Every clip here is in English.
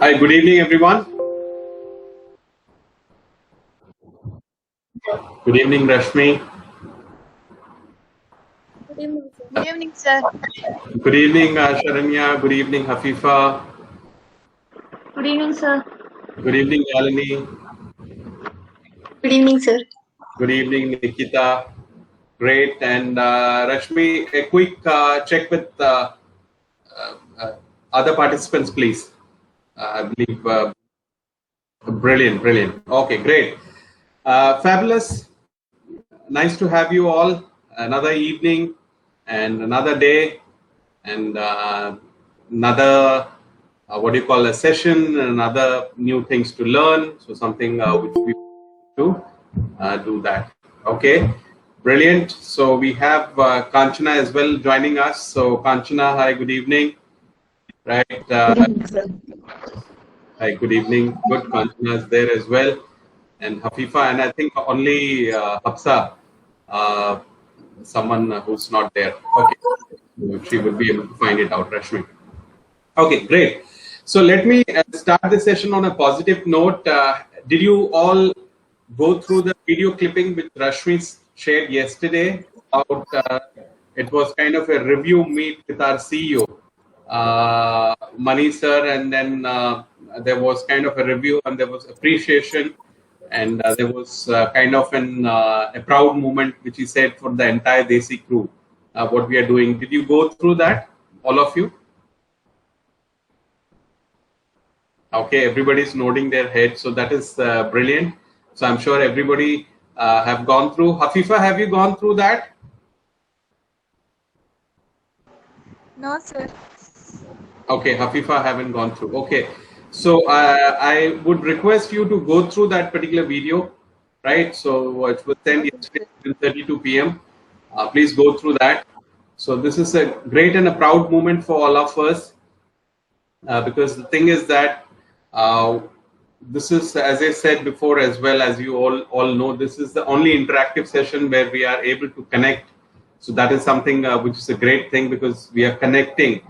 Hi, good evening, everyone. Good evening, Rashmi. Good evening, sir. Good evening, Sharanya. Good evening, Hafifa. Good evening, sir. Good evening, Yalini. Good evening, sir. Good evening, Nikita. Great. And Rashmi, a quick check with uh, other participants, please. I believe brilliant. Okay, great. Fabulous. Nice to have you all. Another evening and another day and another what do you call a session and other new things to learn. So something which we to do that. Okay, brilliant. So we have Kanchana as well joining us. So Kanchana, hi, good evening. Right. Hi, good evening. Good. Kanchana is there as well, and Hafifa, and I think only Hafsa, uh, someone who's not there. Okay, so she would be able to find it out, Rashmi. Okay, great. So let me start the session on a positive note. Did you all go through the video clipping which Rashmi shared yesterday? About it was kind of a review meet with our CEO, Mani sir, and then there was kind of a review and there was appreciation, and there was kind of a proud moment which he said for the entire Desi crew, what we are doing. Did you go through that, all of you? Okay, everybody's nodding their head, so that is brilliant. So I'm sure everybody have gone through. Hafifa, have you gone through that? No, sir. Okay, Hafifa haven't gone through. Okay, so I would request you to go through that particular video, right? So it was sent yesterday at 10:32 p.m. Please go through that. So this is a great and a proud moment for all of us, because the thing is that uh, this is, as I said before, as well as you all know, this is the only interactive session where we are able to connect. So that is something which is a great thing, because we are connecting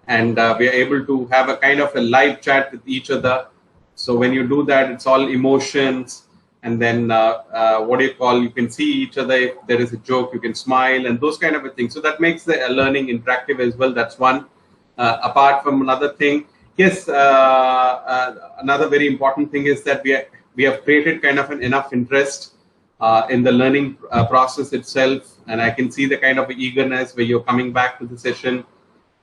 and we are able to have a kind of a live chat with each other. So when you do that, it's all emotions, and then what do you call? You can see each other. If there is a joke, you can smile, and those kind of a thing. So that makes the learning interactive as well. That's one. Apart from another thing, yes, another very important thing is that we have created kind of an enough interest in the learning process itself, and I can see the kind of eagerness where you're coming back to the session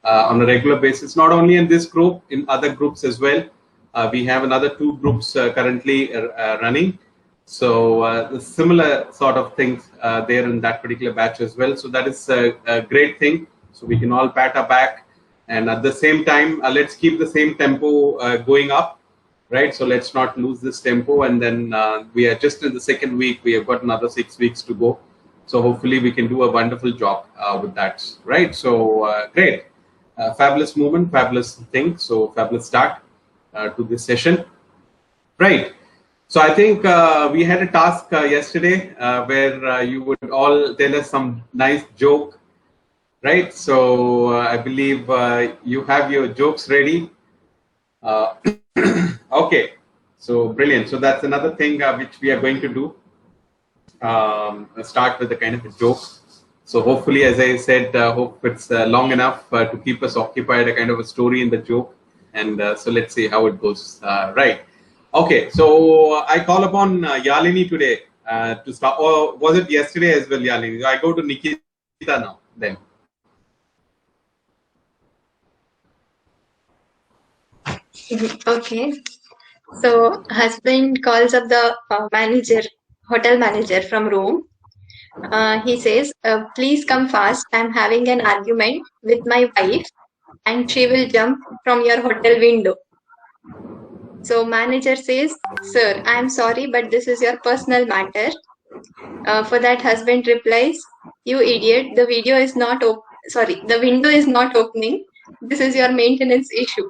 on a regular basis. Not only in this group, in other groups as well. We have another 2 groups currently running. So the similar sort of things there in that particular batch as well. So that is a great thing. So we can all pat our back, and at the same time, let's keep the same tempo going up, right? So let's not lose this tempo. And then we are just in the second week. We have got another 6 weeks to go. So hopefully we can do a wonderful job with that, right? So great. Fabulous movement, fabulous thing. So fabulous start to this session, right? So I think we had a task yesterday where you would all tell us some nice joke, right? So I believe you have your jokes ready. Uh, okay, so brilliant. So that's another thing which we are going to do. Start with a kind of a joke. So hopefully, as I said, hope it's long enough to keep us occupied, a kind of a story in the joke. And so let's see how it goes. Right. Okay. So I call upon Yalini today to start. Or was it yesterday as well, Yalini? I go to Nikita now then. Okay. So, husband calls up the hotel manager from Rome. He says, please come fast. I'm having an argument with my wife and she will jump from your hotel window. So, manager says, sir, I'm sorry, but this is your personal matter. For that, husband replies, you idiot, the window is not opening. This is your maintenance issue.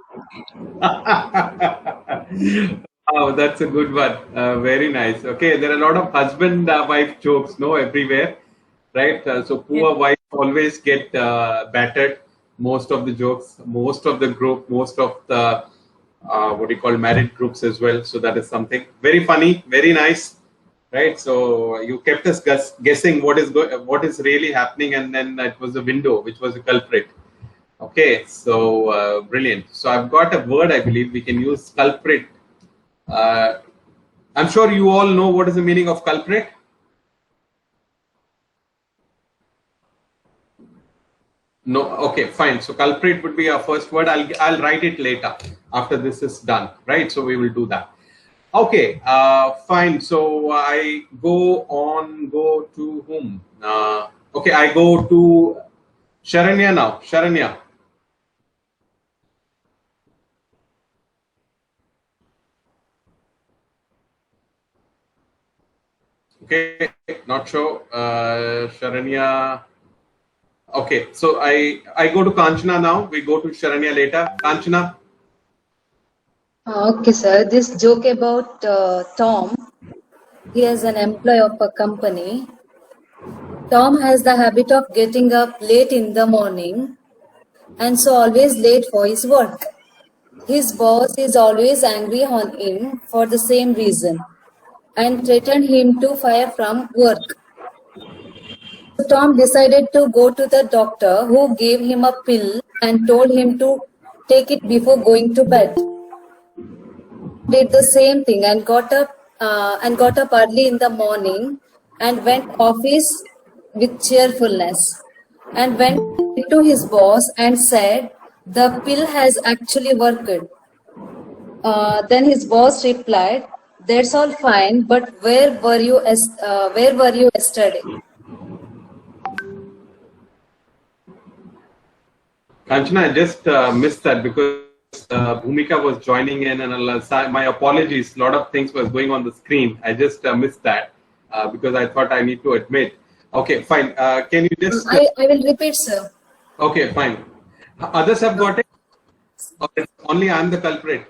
Oh, that's a good one. Very nice. Okay, there are a lot of husband-wife jokes, no, everywhere, right? So poor wife always get battered. Most of the jokes, most of the group, most of the what do you call, married groups as well. So that is something very funny, very nice, right? So you kept us guessing what is really happening, and then it was a window which was a culprit. Okay, so brilliant. So I've got a word, I believe we can use, culprit. Uh, I'm sure you all know what is the meaning of culprit. No, okay, fine. So culprit would be our first word. I'll write it later after this is done, right? So we will do that. Okay, fine. So I go to whom? Okay, I go to Sharanya now. Sharanya. Okay, not sure. Sharanya. Okay, so I go to Kanchana now. We go to Sharanya later. Kanchana. Okay, sir. This joke about Tom. He is an employee of a company. Tom has the habit of getting up late in the morning and so always late for his work. His boss is always angry on him for the same reason and threatened him to fire from work. So Tom decided to go to the doctor, who gave him a pill and told him to take it before going to bed. Did the same thing and got up early in the morning and went office with cheerfulness and went to his boss and said the pill has actually worked. Then his boss replied, "That's all fine, but where were you yesterday?" Kanchana, I just missed that because Bhumika was joining in, and my apologies. A lot of things was going on the screen. I just missed that because I thought I need to admit. Okay, fine. Can you just? I will repeat, sir. Okay, fine. Others have got it, or it's only I'm the culprit?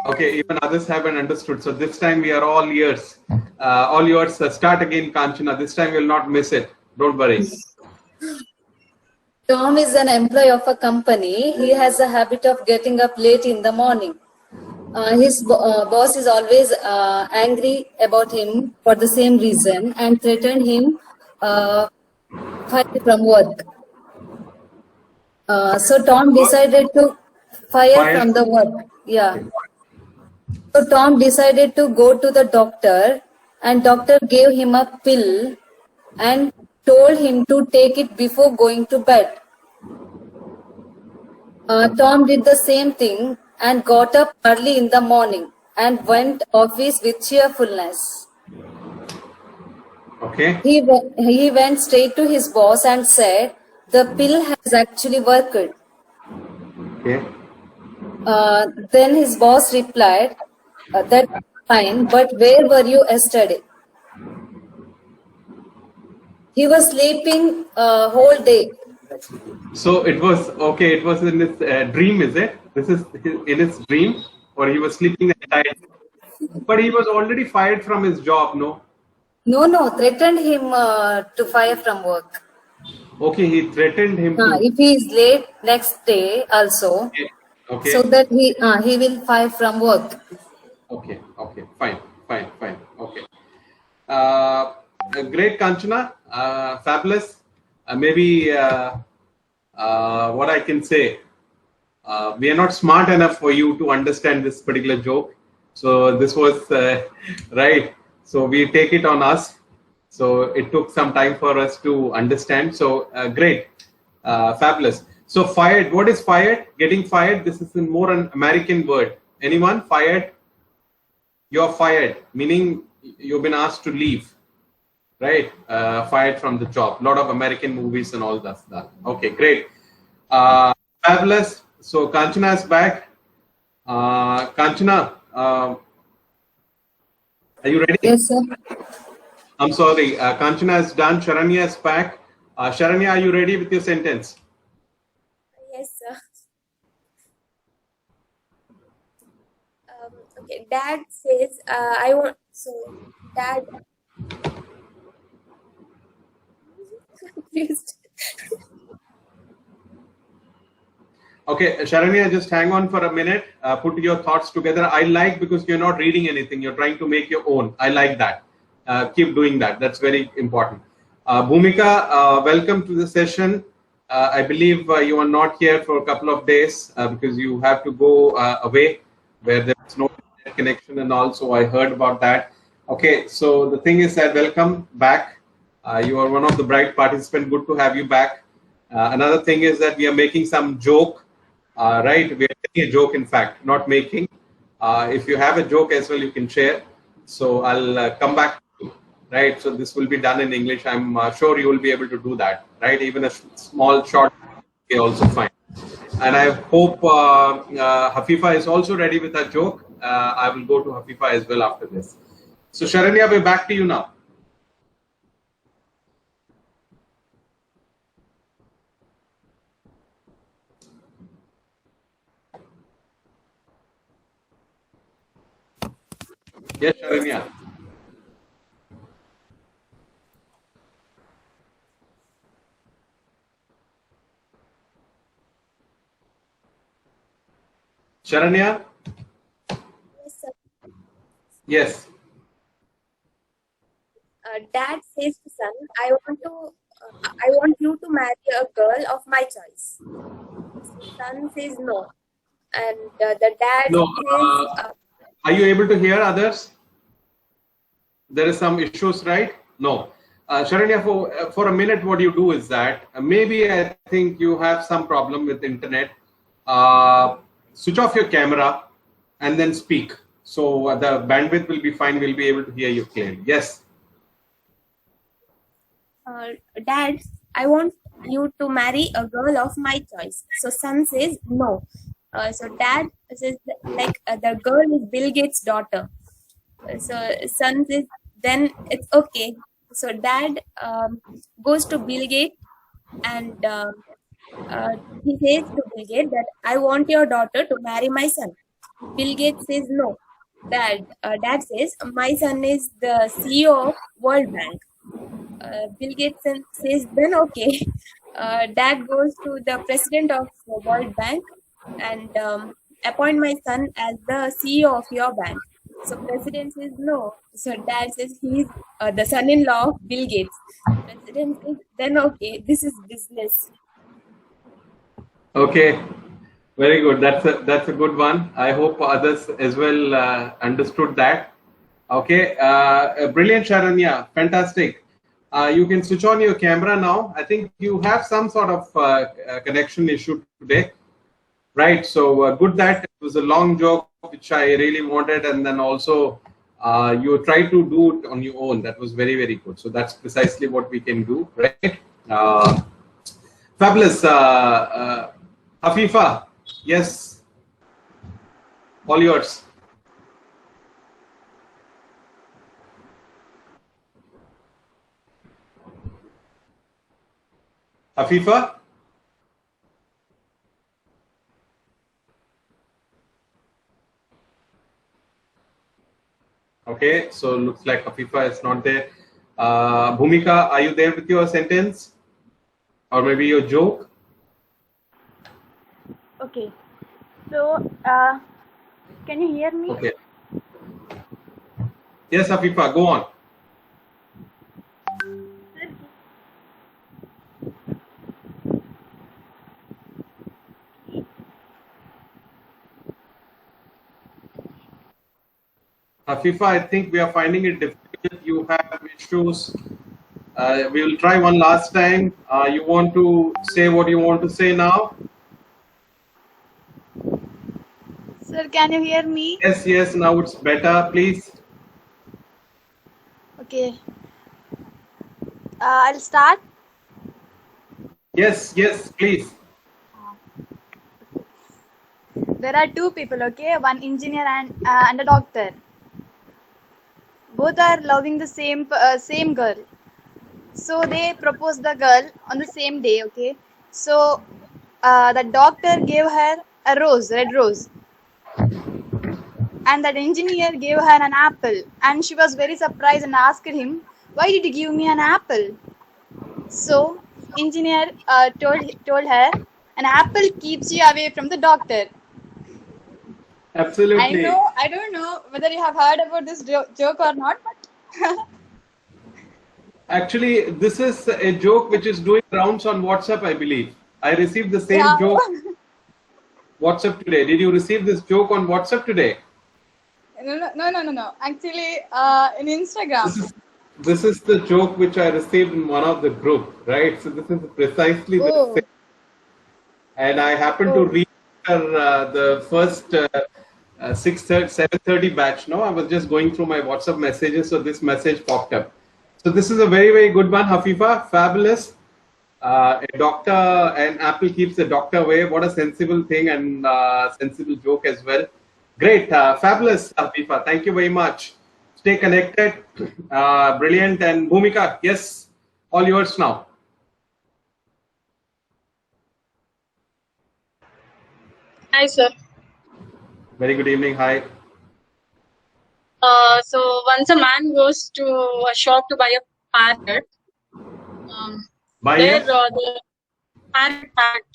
Okay, even others haven't understood. So this time we are all ears. All yours. Start again, Kanchana. This time we'll not miss it. Don't worry. Tom is an employee of a company. He has a habit of getting up late in the morning. His boss is always angry about him for the same reason and threatened him fire from work. So Tom decided to fire Fire. from the work. Yeah. Okay. So Tom decided to go to the doctor, and doctor gave him a pill and told him to take it before going to bed. Tom did the same thing and got up early in the morning and went office with cheerfulness. Okay. He went straight to his boss and said, "The pill has actually worked." Okay. Then his boss replied, "That's fine, but where were you yesterday?" He was sleeping whole day. So it was okay. It was in his dream, is it? This is in his dream, or he was sleeping the entire. But he was already fired from his job, no? No, threatened him to fire from work. Okay, he threatened him to. If he is late next day also, Okay. so Okay. that he will fire from work. Okay. Okay. Fine. Fine. Fine. Okay. Uh, Great, Kanchana. Fabulous. Maybe what I can say. We are not smart enough for you to understand this particular joke. So this was right. So we take it on us. So it took some time for us to understand. So great, fabulous. So fired. What is fired? Getting fired. This is more an American word. Anyone fired? You're fired, meaning you've been asked to leave, right? Fired from the job. A lot of American movies and all that stuff. Okay, great. Fabulous. So Kanchana is back. Kanchana, are you ready? Yes, sir. I'm sorry. Kanchana is done. Sharanya is back. Sharanya, are you ready with your sentence? Yes, sir. Okay, Dad says, I want. So, Dad. Confused. Okay, Sharanya, just hang on for a minute. Put your thoughts together. I like, because you're not reading anything. You're trying to make your own. I like that. Keep doing that. That's very important. Bhumika, welcome to the session. I believe you are not here for a couple of days because you have to go away where there's no internet connection and all. So I heard about that. Okay, so the thing is that welcome back. You are one of the bright participants. Good to have you back. Another thing is that we are making some joke. Right, we are making a joke, in fact, not making. If you have a joke as well, you can share. So I'll come back to you, right? So this will be done in English. I'm sure you will be able to do that, right? Even a small, short, is also fine. And I hope Hafifa is also ready with her joke. I will go to Hafifa as well after this. So Sharanya, we're back to you now. Yes, Sharanya. Sharanya? Yes, sir. Yes. Dad says to son, I want you to marry a girl of my choice. Son says no, and the dad No. says, Are you able to hear others? There is some issues, right? No. Sharanya, for a minute, what you do is that maybe I think you have some problem with internet. Switch off your camera and then speak. So the bandwidth will be fine. We'll be able to hear you clearly. Yes. Dad, I want you to marry a girl of my choice. So son says no. So dad says the girl is Bill Gates' daughter. So son says then it's okay. So dad goes to Bill Gates and he says to Bill Gates that I want your daughter to marry my son. Bill Gates says no. Dad says my son is the CEO of World Bank. Bill Gates says then okay. Dad goes to the president of World Bank and appoint my son as the CEO of your bank. So president says no. So dad says he's the son-in-law of Bill Gates. President says then okay, this is business. Okay. Very good. That's a good one. I hope others as well understood that. Okay. Brilliant, Sharanya. Fantastic. You can switch on your camera now. I think you have some sort of connection issue today, right? So good that it was a long joke which I really wanted, and then also you tried to do it on your own. That was very, very good. So that's precisely what we can do, right? Fabulous. Hafifa, yes, all yours. Hafifa? Okay, so looks like Hafifa is not there. Bhumika, are you there with your sentence? Or maybe your joke? Okay. So, can you hear me? Okay. Yes, Hafifa, go on. Hafifa, I think we are finding it difficult. You have issues. We will try one last time. You want to say what you want to say now? Sir, can you hear me? Yes, yes, now it's better, please. Okay. I'll start. Yes, yes, please. There are two people, okay? One engineer and a doctor. Both are loving the same girl. So they proposed the girl on the same day, okay? So the doctor gave her a rose, red rose. And that engineer gave her an apple. And she was very surprised and asked him, why did you give me an apple? So engineer told her, an apple keeps you away from the doctor. Absolutely. I don't know whether you have heard about this joke or not, but Actually, this is a joke which is doing rounds on WhatsApp, I believe. I received the same yeah. joke WhatsApp today. Did you receive this joke on WhatsApp today? No. Actually, in Instagram. This is the joke which I received in one of the group, right? So this is precisely the Oh. same. And I happened to read the first 7:30 batch. No, I was just going through my WhatsApp messages, so this message popped up. So this is a very, very good one, Hafifa. Fabulous. A doctor, and apple keeps the doctor away. What a sensible thing, and sensible joke as well. Great. Fabulous, Hafifa. Thank you very much. Stay connected. Brilliant. And Bhumika, yes, all yours now. Hi, sir. Very good evening. Hi. So once a man goes to a shop to buy a parrot. Buy the parrot.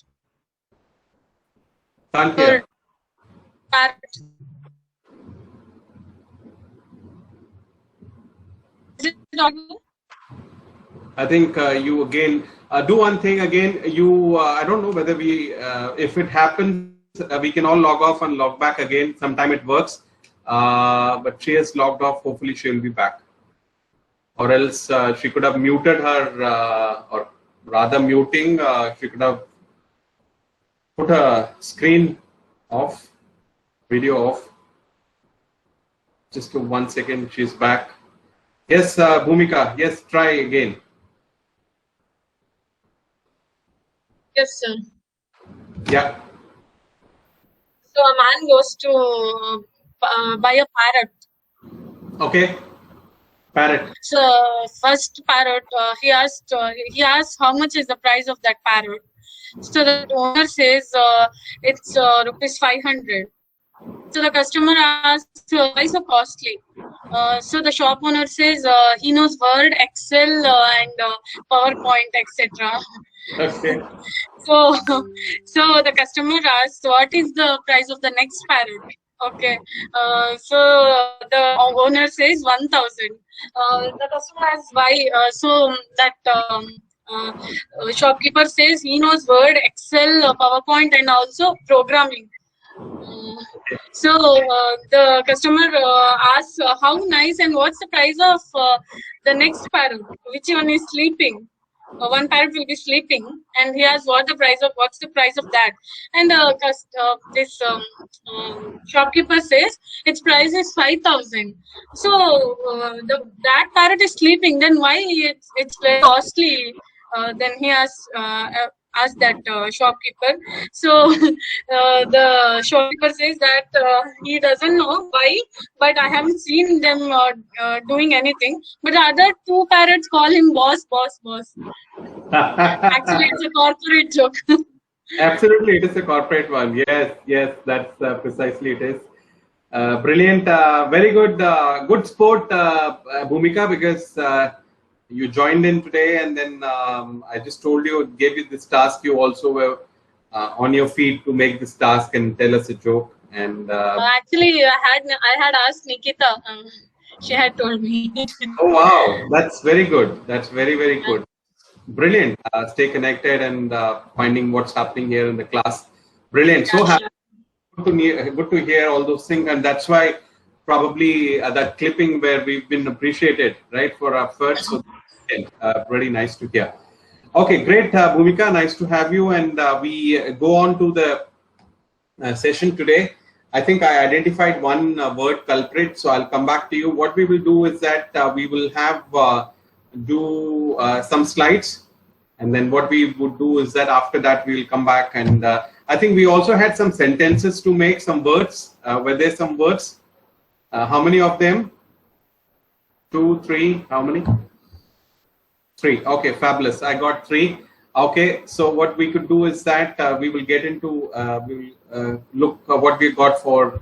Can't hear. Parrot. Is it audible? I think you again do one thing again. You I don't know whether we if it happens we can all log off and log back again. Sometime it works, but she has logged off. Hopefully she will be back, or else she could have muted her, or rather muting. She could have put her screen off, video off. Just for 1 second, she's back. Yes, Bhumika. Yes, try again. Yes, sir. Yeah. So a man goes to buy a parrot. Okay. Parrot. So first parrot, he asked how much is the price of that parrot. So the owner says it's rupees 500. So the customer asks, why so costly? So the shop owner says he knows Word, Excel, and PowerPoint, etc. Okay. So the customer asks, what is the price of the next parrot? Okay. So the owner says 1,000. The customer asks why. So that shopkeeper says he knows Word, Excel, PowerPoint, and also programming. So the customer asks how nice, and what's the price of the next parrot? Which one is sleeping? One parrot will be sleeping, and he asks what's the price of that? And this shopkeeper says its price is 5,000. So that parrot is sleeping. Then why it's very costly? Then he asks that shopkeeper. So the shopkeeper says that he doesn't know why, but I haven't seen them doing anything. But the other two parrots call him boss. Actually, it's a corporate joke. Absolutely, it is a corporate one. Yes, that's precisely it is. Brilliant, very good, good sport, Bhumika, because you joined in today, and then I just told you, gave you this task. You also were on your feet to make this task and tell us a joke. And actually, I had asked Nikita. She had told me. Oh wow, that's very good. That's very, very good. Brilliant. Stay connected and finding what's happening here in the class. Brilliant. So happy. Good to hear all those things, and that's why probably that clipping where we've been appreciated, right, for our efforts. So really nice to hear. Okay, great, Bhumika. Nice to have you, and we go on to the session today. I think I identified one word, culprit. So I'll come back to you. What we will do is that we will have do some slides, and then what we would do is that after that we will come back, and I think we also had some sentences to make, some words. Were there some words? How many of them? 2, 3, how many? 3. Okay, fabulous. I got 3. Okay, so what we could do is that we will get into, we will look what we got for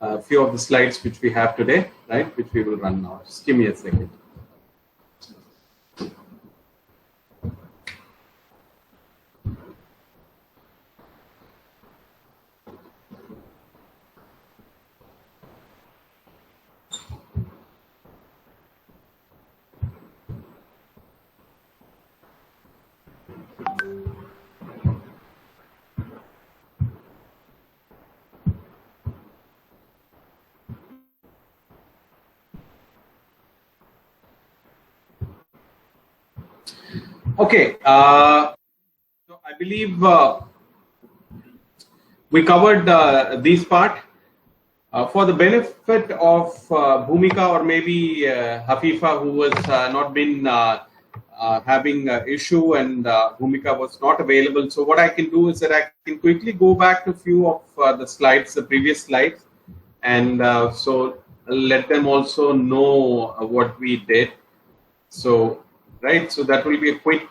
a few of the slides which we have today, right, which we will run now. Just give me a second. Okay. So I believe we covered this part. For the benefit of Bhumika or maybe Hafifa, who was not been having issue, and Bhumika was not available. So what I can do is that I can quickly go back to a few of the slides, the previous slides, and so let them also know what we did. So, right, so that will be a quick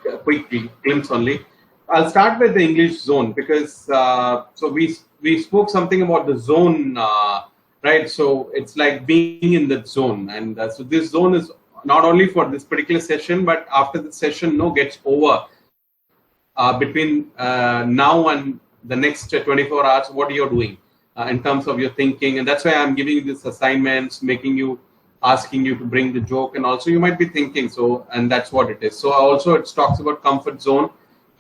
glimpse only. I'll start with the English zone because so we spoke something about the zone, right? So it's like being in the zone, and so this zone is not only for this particular session, but after the session gets over, between now and the next 24 hours, what you're doing in terms of your thinking. And that's why I'm giving you these assignments, asking you to bring the joke, and also you might be thinking, so, and that's what it is. So also it talks about comfort zone,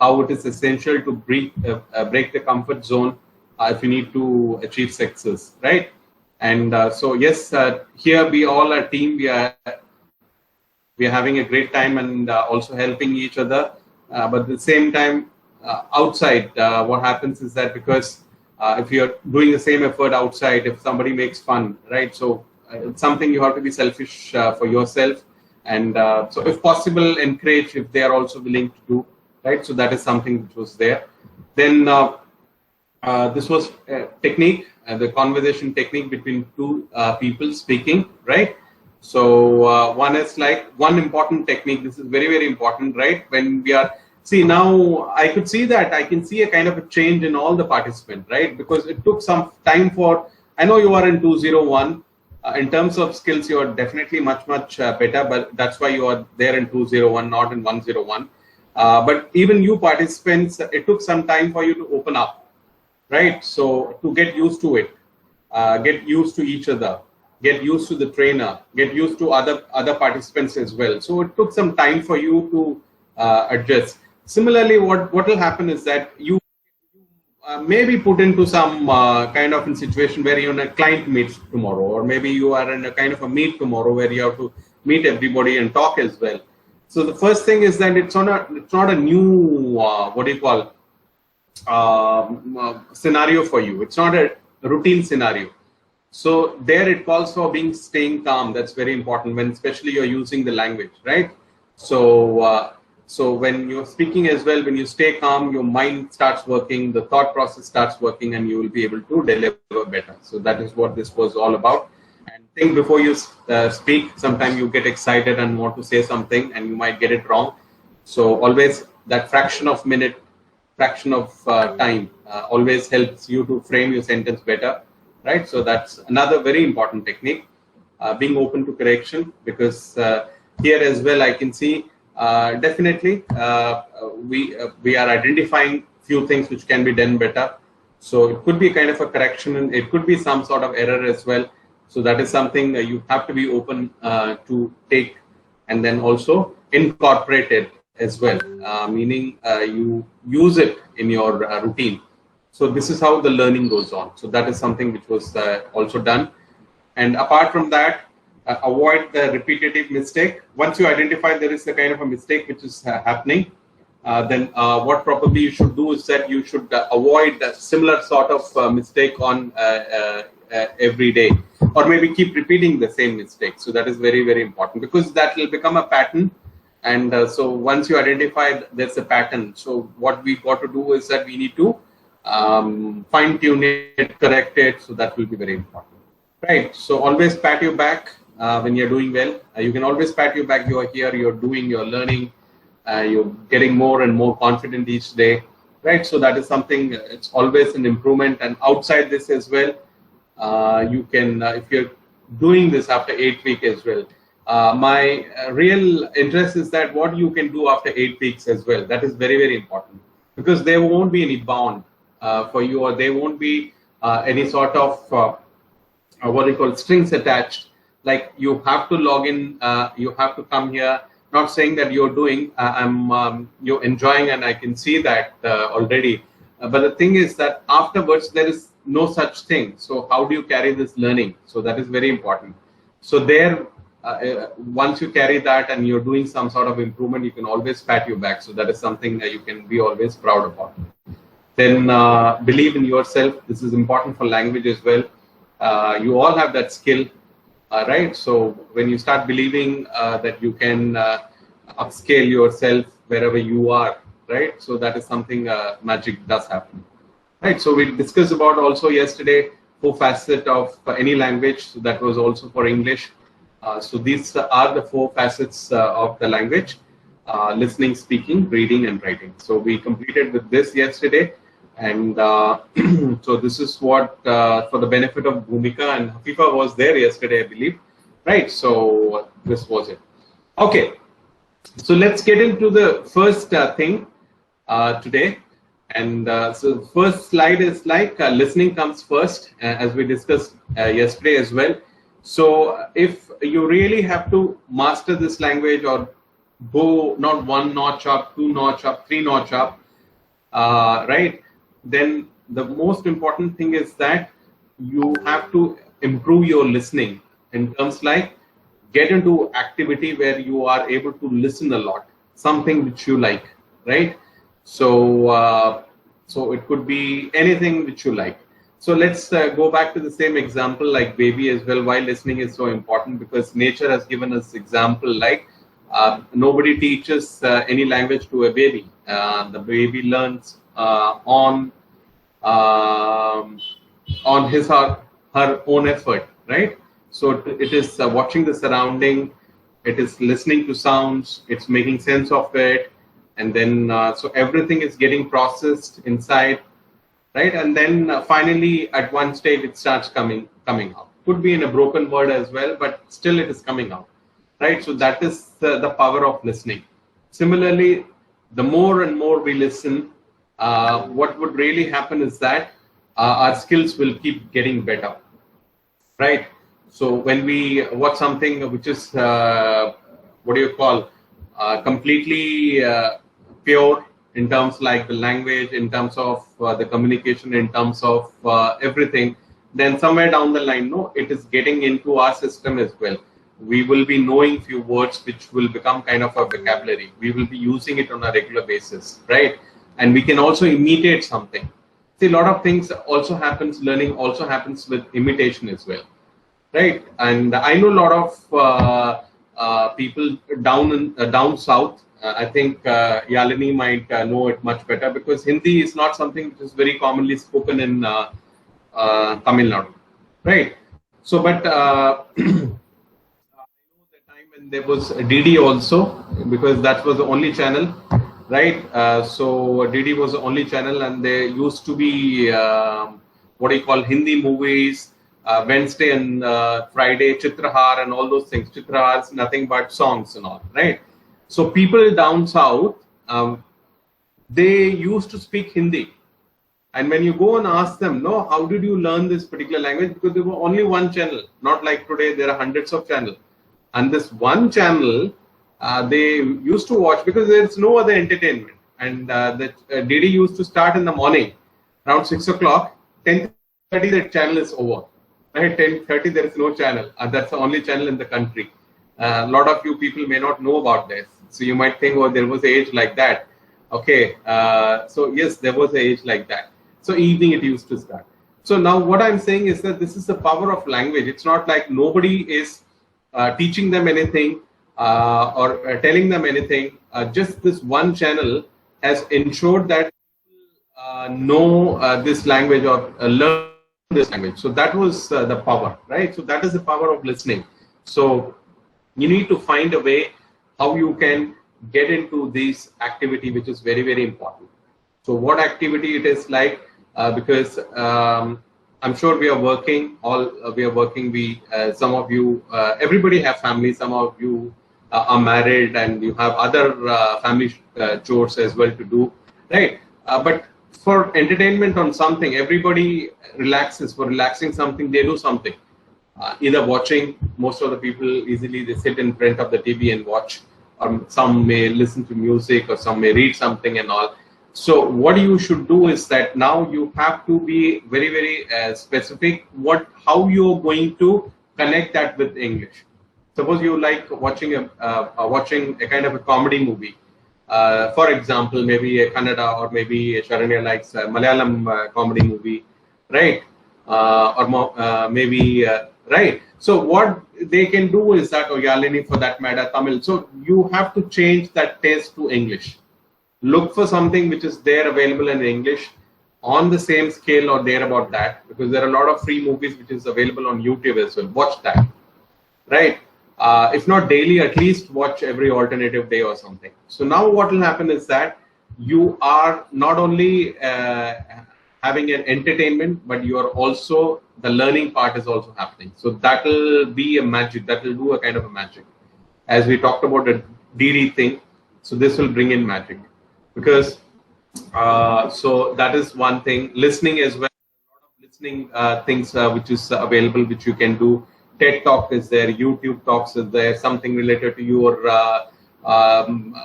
how it is essential to break the comfort zone if you need to achieve success, right? And so yes, here we all are a team. We are having a great time and also helping each other. But at the same time, outside, what happens is that because if you're doing the same effort outside, if somebody makes fun, right? So it's something you have to be selfish for yourself, and so if possible, encourage if they are also willing to do, right? So that is something which was there. Then this was technique, the conversation technique between two people speaking, right? So one is like one important technique. This is very, very important, right? When we are, see, now I could see that I can see a kind of a change in all the participants, right? Because it took some time for, I know you are in 201. In terms of skills, you are definitely much better, but that's why you are there in 201, not in 101. But even you participants, it took some time for you to open up, right? So to get used to it, get used to each other, get used to the trainer, get used to other participants as well. So it took some time for you to adjust. Similarly, what will happen is that you may be put into some kind of a situation where you're in a client meet tomorrow, or maybe you are in a kind of a meet tomorrow where you have to meet everybody and talk as well. So the first thing is that it's not a new scenario for you. It's not a routine scenario. So there it calls for staying calm. That's very important when especially you're using the language, right? So so when you're speaking as well, when you stay calm, your mind starts working, the thought process starts working, and you will be able to deliver better. So that is what this was all about. And think before you speak. Sometimes you get excited and want to say something, and you might get it wrong. So always that fraction of time always helps you to frame your sentence better, right? So that's another very important technique, being open to correction, because here as well I can see definitely we are identifying few things which can be done better. So it could be kind of a correction, and it could be some sort of error as well. So that is something you have to be open to take, and then also incorporate it as well, meaning you use it in your routine. So this is how the learning goes on. So that is something which was also done. And apart from that, avoid the repetitive mistake. Once you identify there is a kind of a mistake which is happening, then what probably you should do is that you should avoid a similar sort of mistake on every day, or maybe keep repeating the same mistake. So that is very, very important, because that will become a pattern. And so once you identify there's a pattern, so what we got to do is that we need to fine tune it, correct it. So that will be very important, right? So always pat your back when you're doing well. You can always pat your back. You are here, you're doing, you're learning, you're getting more and more confident each day, right? So that is something, it's always an improvement. And outside this as well, you can, if you're doing this after 8 weeks as well, my real interest is that what you can do after 8 weeks as well. That is very, very important, because there won't be any bond for you, or there won't be any sort of strings attached. Like you have to log in, you have to come here. Not saying that you're doing, you're enjoying, and I can see that already. But the thing is that afterwards there is no such thing. So how do you carry this learning? So that is very important. So there, once you carry that and you're doing some sort of improvement, you can always pat your back. So that is something that you can be always proud about. Then believe in yourself. This is important for language as well. You all have that skill, right? So when you start believing that you can upscale yourself wherever you are, right? So that is something magic does happen, right? So we discussed about also yesterday 4 facets of any language. So that was also for English. So these are the 4 facets of the language: listening, speaking, reading, and writing. So we completed with this yesterday. And so this is what for the benefit of Bhumika, and Hafifa was there yesterday, I believe, right? So this was it. Okay, so let's get into the first thing today. And so the first slide is like listening comes first, as we discussed yesterday as well. So if you really have to master this language, or go not 1 notch up, 2 notch up, 3 notch up, right? Then the most important thing is that you have to improve your listening in terms like get into activity where you are able to listen a lot, something which you like, right? So so it could be anything which you like. So let's go back to the same example like baby as well. Why listening is so important, because nature has given us example like nobody teaches any language to a baby. The baby learns on his or her own effort, right? So it is watching the surrounding, it is listening to sounds, it's making sense of it, and then so everything is getting processed inside, right? And then finally at one stage it starts coming out. Could be in a broken word as well, but still it is coming out, right? So that is the power of listening. Similarly, the more and more we listen, what would really happen is that our skills will keep getting better, right? So when we watch something which is completely pure in terms like the language, in terms of the communication, in terms of everything, then somewhere down the line, no, it is getting into our system as well. We will be knowing few words which will become kind of a vocabulary. We will be using it on a regular basis, right? And we can also imitate something. See, a lot of things also happens, learning also happens with imitation as well, right? And I know a lot of people down south. I think Yalini might know it much better, because Hindi is not something which is very commonly spoken in Tamil Nadu, right? So, but I know the time when there was DD also, because that was the only channel, right? So DD was the only channel, and there used to be Hindi movies, Wednesday and Friday, Chitrahar and all those things. Chitrahar is nothing but songs and all, right? So people down south, they used to speak Hindi. And when you go and ask them, no, how did you learn this particular language? Because there were only one channel, not like today, there are hundreds of channels. And this one channel, they used to watch because there's no other entertainment. And the DD used to start in the morning, around 6 o'clock, 10:30 the channel is over. Right, 10:30 there is no channel. That's the only channel in the country. A lot of you people may not know about this. So you might think, oh, there was an age like that. Okay, so yes, there was an age like that. So evening it used to start. So now what I'm saying is that this is the power of language. It's not like nobody is teaching them anything or telling them anything. Just this one channel has ensured that people know this language or learn this language. So that was the power, right? So that is the power of listening. So you need to find a way how you can get into this activity, which is very, very important. So what activity it is like, because I'm sure we are working, some of you, everybody have families, some of you are married and you have other family chores as well to do, right? But for entertainment on something, everybody relaxes. For relaxing something, they do something. Either watching, most of the people easily they sit in front of the TV and watch, or some may listen to music, or some may read something and all. So what you should do is that now you have to be very, very specific how you're going to connect that with English, Suppose you like watching a kind of a comedy movie. For example, maybe a Kannada or maybe a Sharanya likes a Malayalam comedy movie, right? Maybe right. So what they can do is that, or Yalini for that matter, Tamil. So you have to change that taste to English. Look for something which is there available in English on the same scale or there about that, because there are a lot of free movies which is available on YouTube as well. Watch that, right? If not daily, at least watch every alternative day or something. So now what will happen is that you are not only having an entertainment, but you are also, the learning part is also happening. So that will be a magic, that will do a kind of a magic. As we talked about the DD thing, so this will bring in magic. Because so that is one thing. Listening as well, a lot of listening things which is available, which you can do. TED Talk is there, YouTube Talks is there, something related to your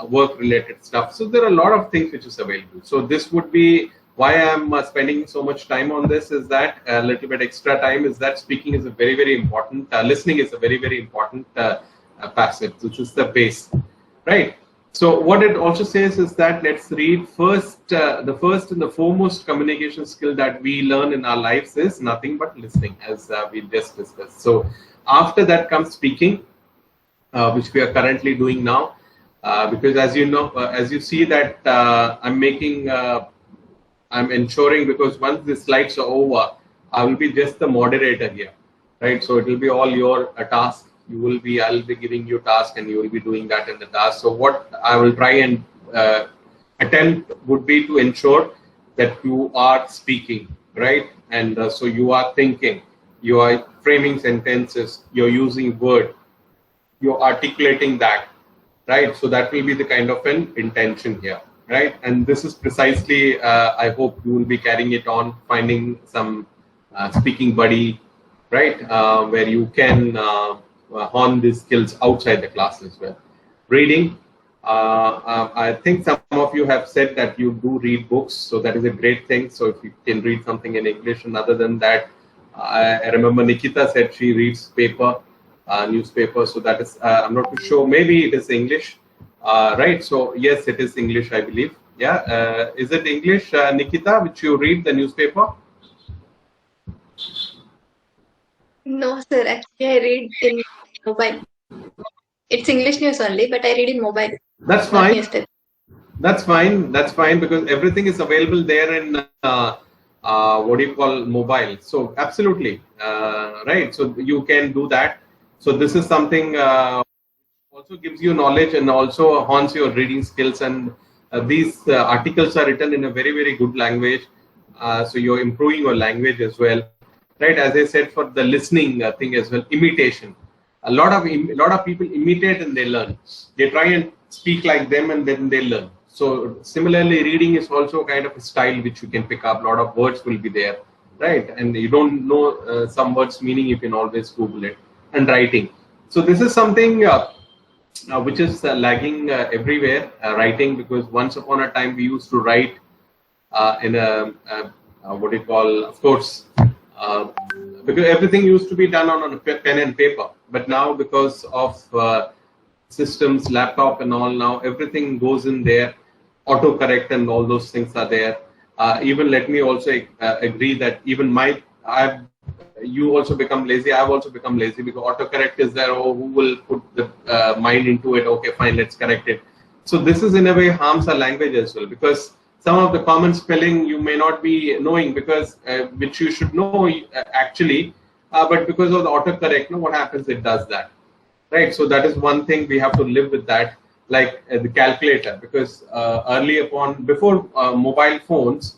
work related stuff. So there are a lot of things which is available. So this would be why I'm spending so much time on this, is that a little bit extra time, is that speaking is a very, very important, listening is a very, very important facet, which is the base, right? So what it also says is that let's read first, the first and the foremost communication skill that we learn in our lives is nothing but listening, as we just discussed. So after that comes speaking, which we are currently doing now, because as you know, as you see that I'm ensuring, because once the slides are over, I will be just the moderator here, right? So it will be all your task. I'll be giving you task and you will be doing that in the task. So what I will try and attempt would be to ensure that you are speaking, right? And so you are thinking, you are framing sentences, you're using word, you're articulating that, right? So that will be the kind of an intention here, right? And this is precisely, I hope you will be carrying it on, finding some speaking buddy, right? Where you can hone these skills outside the class as well. Reading, I think some of you have said that you do read books, so that is a great thing. So if you can read something in English, and other than that, I remember Nikita said she reads newspaper. So that is, I'm not too sure. Maybe it is English, right? So yes, it is English, I believe. Yeah, is it English, Nikita, which you read the newspaper? No, sir. Actually, I read in mobile. It's English news only, but I read in mobile. That's fine. That's fine. That's fine, because everything is available there in what do you call, mobile. So absolutely, right. So you can do that. So this is something also gives you knowledge and also haunts your reading skills. And these articles are written in a very, very good language. So you're improving your language as well. Right, as I said, for the listening thing as well, imitation. A lot of people imitate and they learn. They try and speak like them and then they learn. So similarly, reading is also kind of a style which you can pick up. A lot of words will be there, right? And you don't know some words meaning, you can always Google it. And writing. So this is something which is lagging everywhere. Writing, because once upon a time we used to write in a what do you call, of course. Because everything used to be done on a pen and paper, but now because of systems, laptop and all, now everything goes in there, autocorrect and all those things are there. Even let me also agree that even you also become lazy. I've also become lazy because autocorrect is there. Oh, who will put the mind into it? Okay, fine, let's correct it. So this is in a way harms our language as well, because some of the common spelling you may not be knowing, because which you should know actually, but because of the autocorrect, what happens? It does that, right? So that is one thing we have to live with that, like the calculator, because before mobile phones,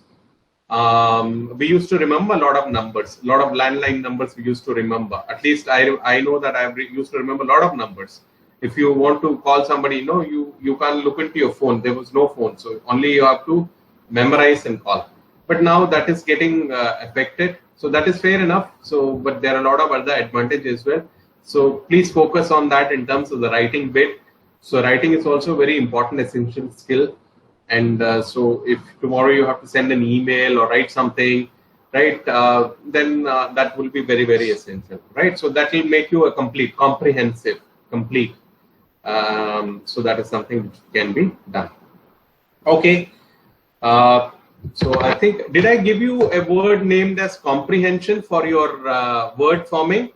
we used to remember a lot of numbers, a lot of landline numbers we used to remember. At least I know that I used to remember a lot of numbers. If you want to call somebody, you can't look into your phone. There was no phone, so only you have to memorize and call. But now that is getting affected. So that is fair enough. So, but there are a lot of other advantages as well. So please focus on that in terms of the writing bit. So writing is also a very important, essential skill. And so if tomorrow you have to send an email or write something, right, then that will be very, very essential, right? So that will make you a complete, comprehensive, complete. So that is something which can be done. Okay. So I think, did I give you a word named as comprehension for your word forming?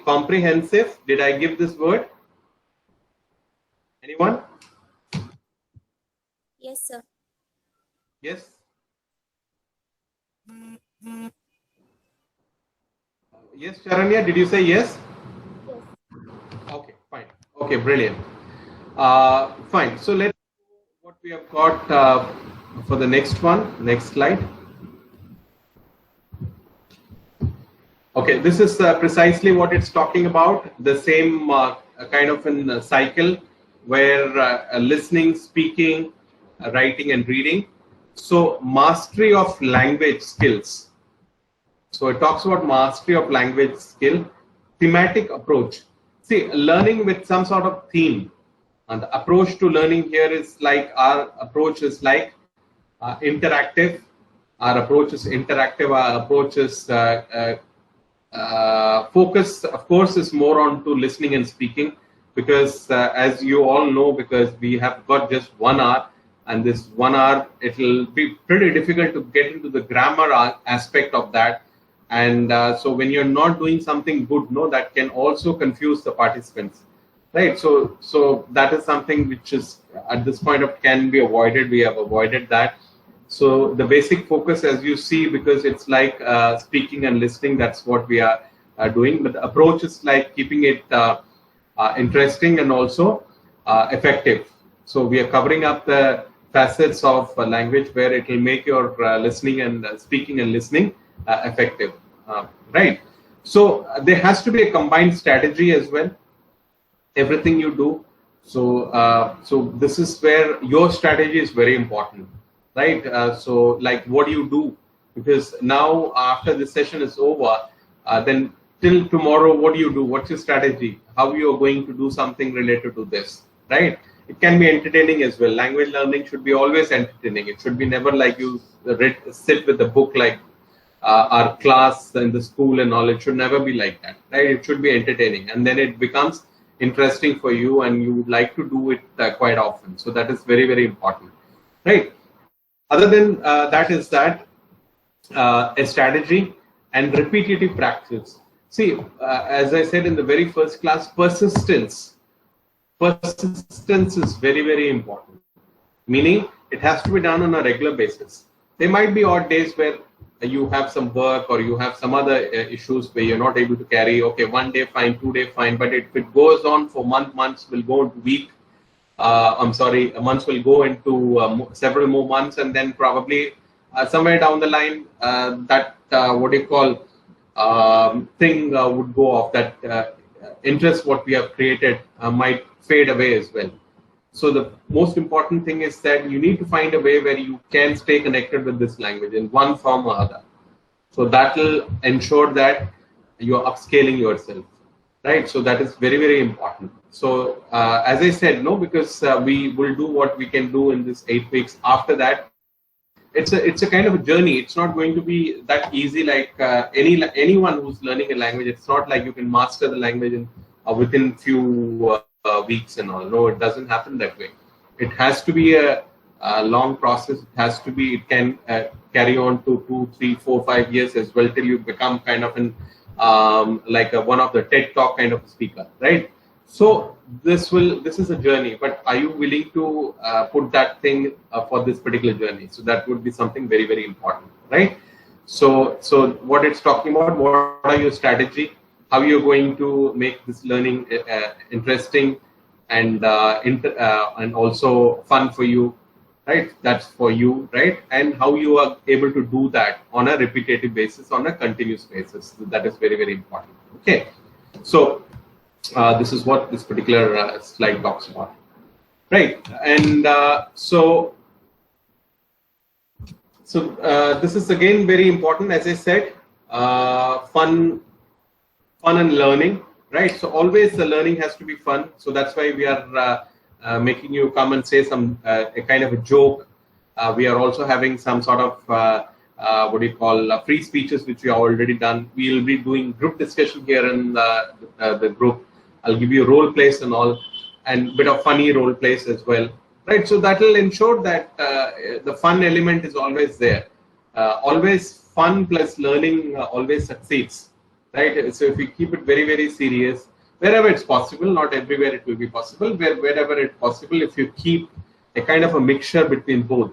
Comprehensive, did I give this word? Anyone? Yes, sir. Yes? Yes, Charanya, did you say yes? Yes. Okay, fine. Okay, brilliant. Fine. So let's see what we have got for the next one. Next slide. Okay, this is precisely what it's talking about. The same kind of a cycle where listening, speaking, writing, and reading. So mastery of language skills. So it talks about mastery of language skill, thematic approach. See, learning with some sort of theme. And the approach to learning here is like, our approach is like interactive. Our approach is interactive. Our approach is focus, of course, is more on to listening and speaking, because as you all know, because we have got just 1 hour, and this 1 hour, it will be pretty difficult to get into the grammar aspect of that. And so when you're not doing something good, no, that can also confuse the participants, right? So that is something which is at this point of can be avoided. We have avoided that. So the basic focus, as you see, because it's like speaking and listening, that's what we are doing. But the approach is like keeping it interesting and also effective. So we are covering up the facets of language where it will make your listening and speaking and listening effective, right? So there has to be a combined strategy as well. Everything you do. So this is where your strategy is very important. Right. So like, what do you do? Because now after this session is over, then till tomorrow, what do you do? What's your strategy? How you are going to do something related to this? Right. It can be entertaining as well. Language learning should be always entertaining. It should be never like you sit with a book like our class in the school and all. It should never be like that. Right. It should be entertaining, and then it becomes interesting for you, and you would like to do it quite often. So that is very, very important. Right. Other than that is that a strategy and repetitive practice. See, as I said in the very first class, persistence. Persistence is very, very important. Meaning, it has to be done on a regular basis. There might be odd days where you have some work or you have some other issues where you're not able to carry. Okay, 1 day fine, 2 day fine, but if it goes on for months will go into week. Months will go into several more months, and then probably somewhere down the line that thing would go off. That interest what we have created might fade away as well. So the most important thing is that you need to find a way where you can stay connected with this language in one form or other. So that will ensure that you're upscaling yourself. Right, so that is very, very important. So as I said, no, because we will do what we can do in this 8 weeks. After that, it's a kind of a journey. It's not going to be that easy like anyone who's learning a language. It's not like you can master the language within few weeks and all. No, it doesn't happen that way. It has to be a long process. It has to be. It can carry on to 2, 3, 4, 5 years as well till you become kind of an one of the TED Talk kind of speaker, right? So this is a journey, but are you willing to put that thing for this particular journey? So that would be something very, very important, right? So what it's talking about, what are your strategy? How you're going to make this learning interesting and also fun for you, right? That's for you, right? And how you are able to do that on a repetitive basis, on a continuous basis. So that is very, very important. Okay. So this is what this particular slide talks about, right? And so this is again very important. As I said, fun and learning, right? So always the learning has to be fun. So that's why we are making you come and say some a kind of a joke. We are also having some sort of what do you call, free speeches, which we have already done. We will be doing group discussion here in the group. I'll give you role plays and all, and bit of funny role plays as well, right? So that will ensure that the fun element is always there. Always fun plus learning always succeeds, right? So if we keep it very, very serious, wherever it's possible, not everywhere it will be possible, wherever it's possible, if you keep a kind of a mixture between both,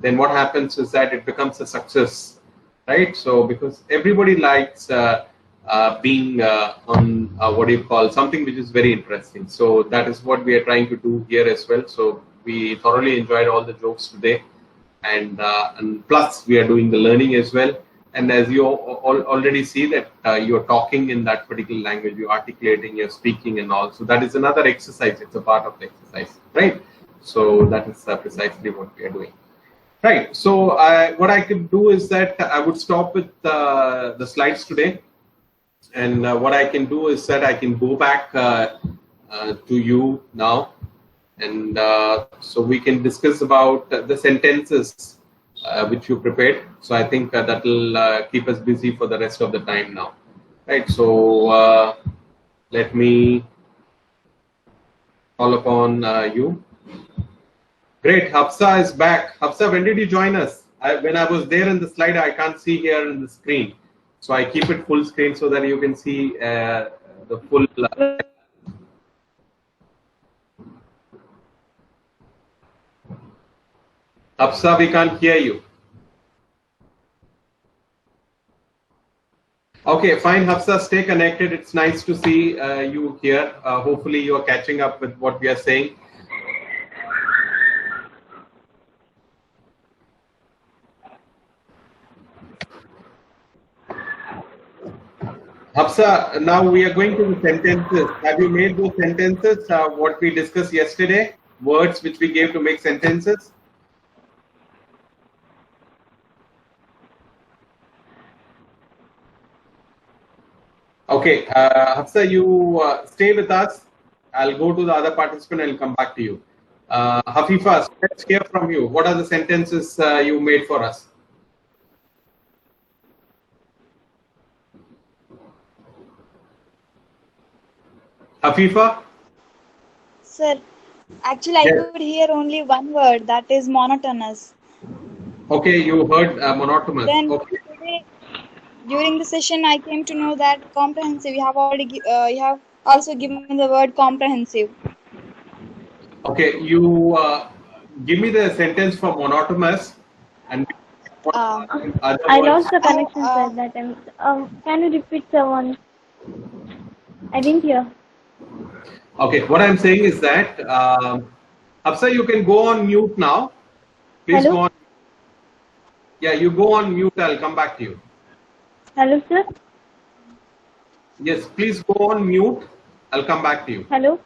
then what happens is that it becomes a success, right? So because everybody likes being on what do you call, something which is very interesting. So that is what we are trying to do here as well. So we thoroughly enjoyed all the jokes today, and plus we are doing the learning as well. And as you already see that you're talking in that particular language, you're articulating, you're speaking and all. So that is another exercise. It's a part of the exercise, right? So that is precisely what we are doing. Right. So what I could do is that I would stop with the slides today. And what I can do is that I can go back to you now. And so we can discuss about the sentences which you prepared. So I think that will keep us busy for the rest of the time now. Right. So let me call upon you. Great, Hafsa is back. Hafsa, when did you join us? When I was there in the slide, I can't see here in the screen. So I keep it full screen so that you can see the full. Hafsa, we can't hear you. Okay, fine, Hafsa, stay connected. It's nice to see you here. Hopefully you are catching up with what we are saying. Hafsa, now we are going to the sentences. Have you made those sentences, what we discussed yesterday? Words which we gave to make sentences? Okay, Hafsa, you stay with us. I'll go to the other participant and I'll come back to you. Hafifa, let's hear from you. What are the sentences you made for us? Hafifa? Sir, actually I could hear only one word, that is monotonous. Okay, you heard monotonous. Then Okay. today, during the session, I came to know that comprehensive. You have also given the word comprehensive. Okay, you give me the sentence for monotonous and I lost the connection at that time. Can you repeat the one? I didn't hear. Okay, what I'm saying is that Hafsa, you can go on mute now. Please Hello? go on. Yeah, you go on mute. I'll come back to you. Hello, sir? Yes, please go on mute. I'll come back to you. Hello?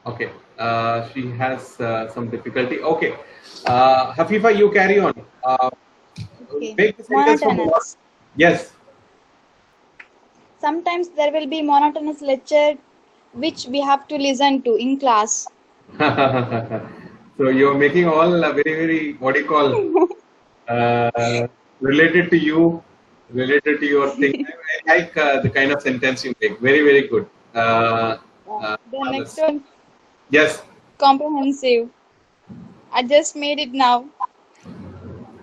Okay, she has some difficulty. Okay, Hafifa, you carry on. Okay. Make the sentence for Monotonous. Yes. Sometimes there will be monotonous lecture which we have to listen to in class. So you're making all very, very, what do you call, related to you, related to your thing. I like the kind of sentence you make. Very, very good. The next one, Yes. comprehensive. I just made it now.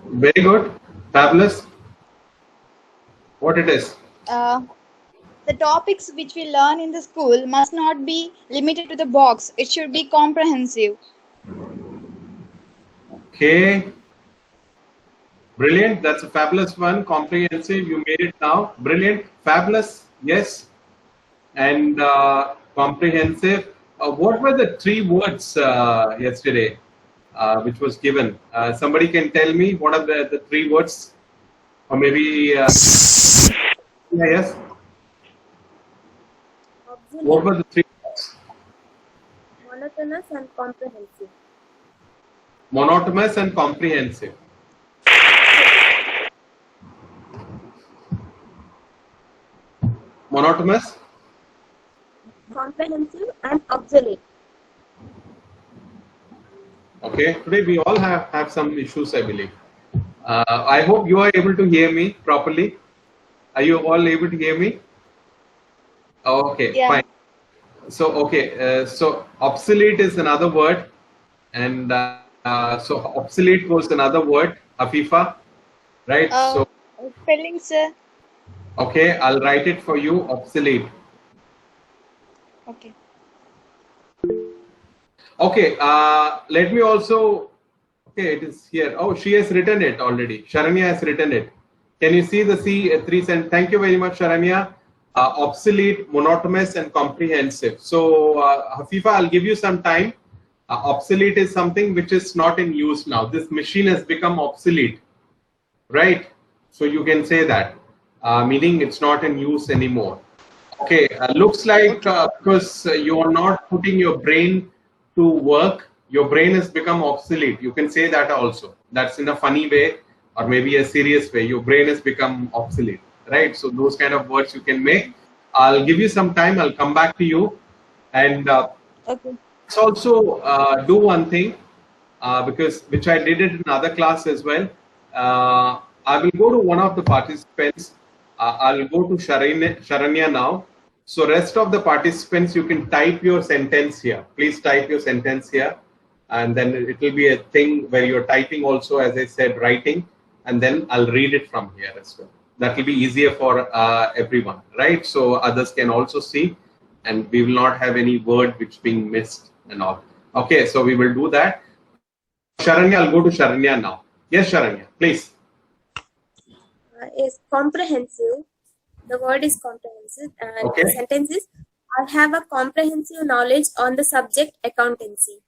Very good. Fabulous. What it is? The topics which we learn in the school must not be limited to the box. It should be comprehensive. Okay. Brilliant. That's a fabulous one. Comprehensive. You made it now. Brilliant. Fabulous. Yes. And comprehensive. What were the three words yesterday which was given? Somebody can tell me what are the three words? Or maybe, yes. What were the three words? Monotonous and comprehensive. Monotonous and comprehensive. Monotonous. Comprehensive and obsolete. Okay, today we all have some issues, I believe. I hope you are able to hear me properly. Are you all able to hear me? Okay, Yeah. fine. So, okay, so obsolete is another word, and so obsolete was another word, Afifa, right? So, Spelling, sir. okay, I'll write it for you, obsolete. Okay. Okay, let me also, okay, it is here. Oh, she has written it already. Sharanya has written it. Can you see the three sentence? Thank you very much, Sharanya. Obsolete, monotonous, and comprehensive. So, Hafifa, I'll give you some time. Obsolete is something which is not in use now. This machine has become obsolete, right? So you can say that, meaning it's not in use anymore. Okay, looks like because you are not putting your brain to work, your brain has become obsolete. You can say that also. That's in a funny way or maybe a serious way. Your brain has become obsolete, right? So those kind of words you can make. I'll give you some time. I'll come back to you, and Okay. let's also do one thing because which I did it in other class as well. I will go to one of the participants. I'll go to Sharanya now. So rest of the participants, you can type your sentence here. Please type your sentence here, and then it will be a thing where you're typing also, as I said, writing, and then I'll read it from here as well. That will be easier for everyone, right? So others can also see, and we will not have any word which being missed and all. Okay, so we will do that. Sharanya, I'll go to Sharanya now. Yes, Sharanya, please. Is comprehensive. The word is comprehensive, and Okay. the sentence is, I have a comprehensive knowledge on the subject accountancy.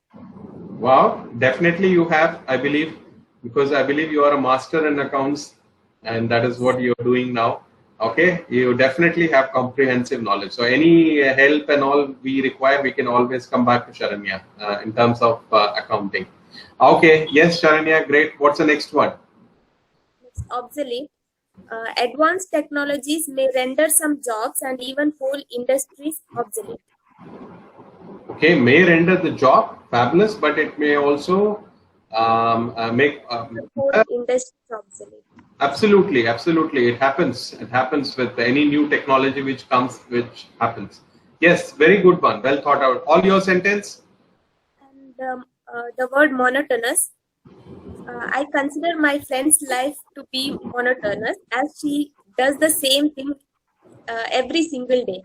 Wow, definitely you have, I believe, because I believe you are a master in accounts, and that is what you're doing now. Okay, you definitely have comprehensive knowledge. So any help and all we require, we can always come back to Sharanya in terms of accounting. Okay, yes, Sharanya, great. What's the next one? It's obsolete. Advanced technologies may render some jobs and even whole industries obsolete. Okay, may render the job fabulous, but it may also make The whole industry obsolete. absolutely, absolutely. It happens. It happens with any new technology which comes, which happens. Yes, very good one. Well thought out. All your sentence. And the word monotonous. I consider my friend's life to be monotonous as she does the same thing every single day.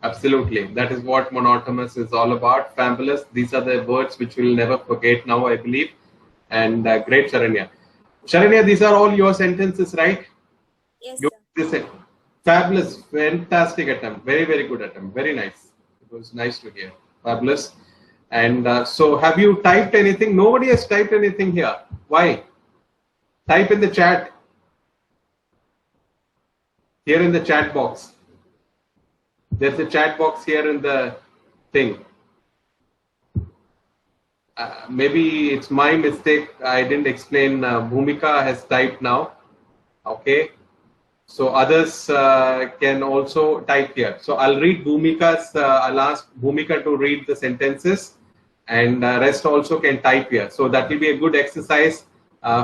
Absolutely. That is what monotonous is all about. Fabulous. These are the words which we'll never forget now, I believe. And great, Sharanya. Sharanya, these are all your sentences, right? Yes, You sir. listen. Fabulous. Fantastic attempt. Very, very good attempt. Very nice. It was nice to hear. Fabulous. And so have you typed anything? Nobody has typed anything here. Why? Type in the chat. Here in the chat box. There's a chat box here in the thing. Maybe it's my mistake. I didn't explain. Bhumika has typed now. Okay. So others can also type here. So I'll read Bhumika's. I'll ask Bhumika to read the sentences, and rest also can type here. So that will be a good exercise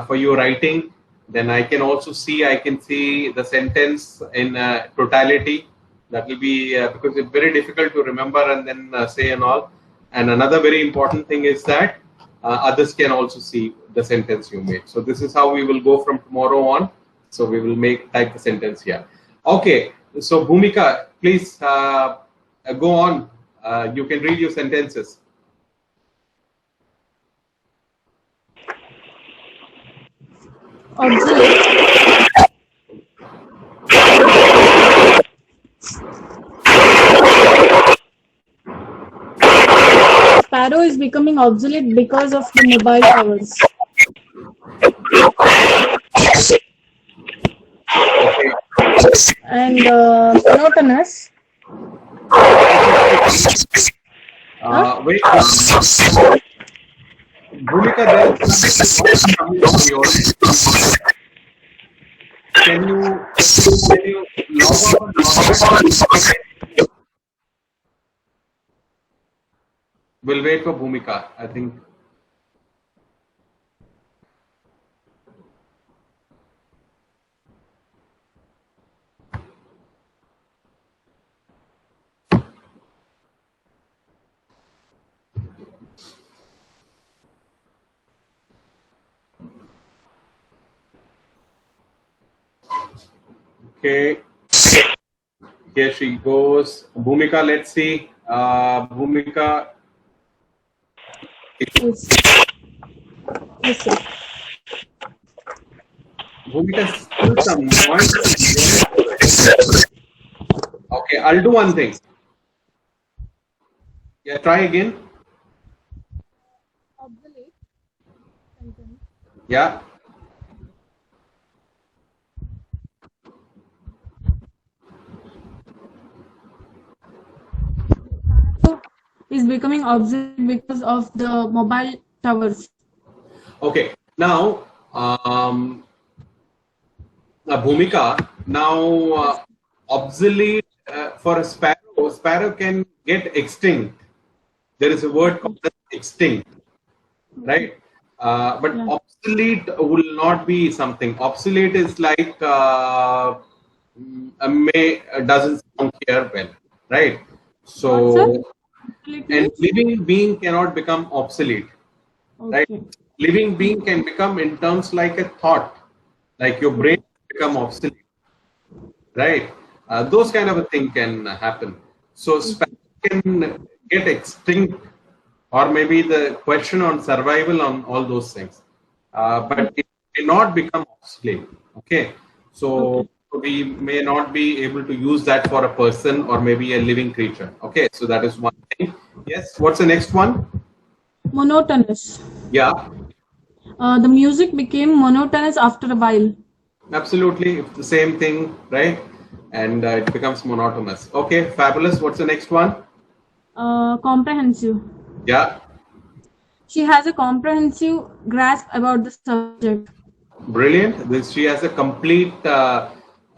for your writing. Then I can also see. I can see the sentence in totality. That will be because it's very difficult to remember and then say and all. And another very important thing is that others can also see the sentence you made. So this is how we will go from tomorrow on. So we will type the sentence here. Okay. So Bhumika, please go on. You can read your sentences. Obsolete. Sparrow is becoming obsolete because of the mobile towers. And monotonous. Wait. Bhumika, there is noise coming from your end. Can you log off and log back? We'll wait for Bhumika, I think. Okay. Here she goes. Bhumika, let's see. Bhumika. Yes. Yes, sir. Bhumika, still some noise from your side. Okay, I'll do one thing. Yeah, try again. Obsolete sentence. Yeah. Is becoming obsolete because of the mobile towers. Okay. Now, Bhumika, now obsolete for a sparrow. Sparrow can get extinct. There is a word called as extinct, right? But Yeah. obsolete will not be something. Obsolete is like doesn't sound here well, right? What, sir? So, Obsolete and means? living being cannot become obsolete, right? Okay. Living being can become in terms like a thought, like your brain become obsolete, right? Those kind of a thing can happen. So sparrow can get extinct, or maybe the question on survival on all those things, but it may not become obsolete. Okay, so we may not be able to use that for a person or maybe a living creature. Okay, so that is one thing. Yes, what's the next one? Monotonous. Yeah, The music became monotonous after a while. absolutely. It's the same thing, right? And it becomes monotonous. Okay, fabulous. What's the next one? Comprehensive. Yeah, She has a comprehensive grasp about the subject. brilliant. She has a complete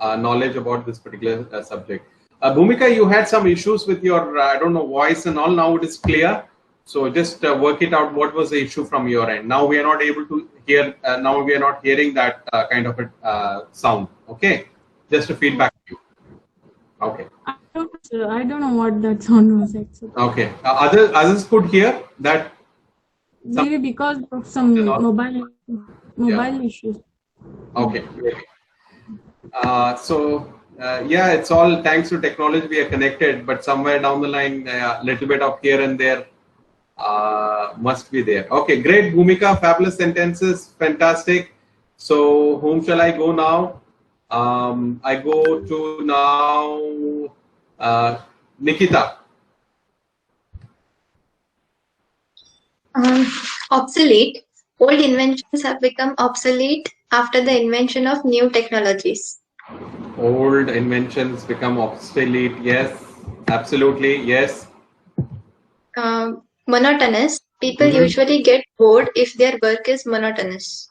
knowledge about this particular subject. Bhumika, you had some issues with your, I don't know, voice and all. Now it is clear. So just work it out. What was the issue from your end? Now we are not able to hear. Now we are not hearing that kind of a sound. Okay, just a feedback to you. Okay. I don't know what that sound was actually. Okay. Others could hear that. Maybe because of some mobile Yeah. issues. Okay. Yeah, it's all thanks to technology we are connected, but somewhere down the line, a little bit of here and there must be there. Okay, great, Bhumika, fabulous sentences, fantastic. So, whom shall I go now? I go to now Nikita. Obsolete. Old inventions have become obsolete after the invention of new technologies. Old inventions become obsolete. Yes, absolutely. Yes. Monotonous. People usually get bored if their work is monotonous.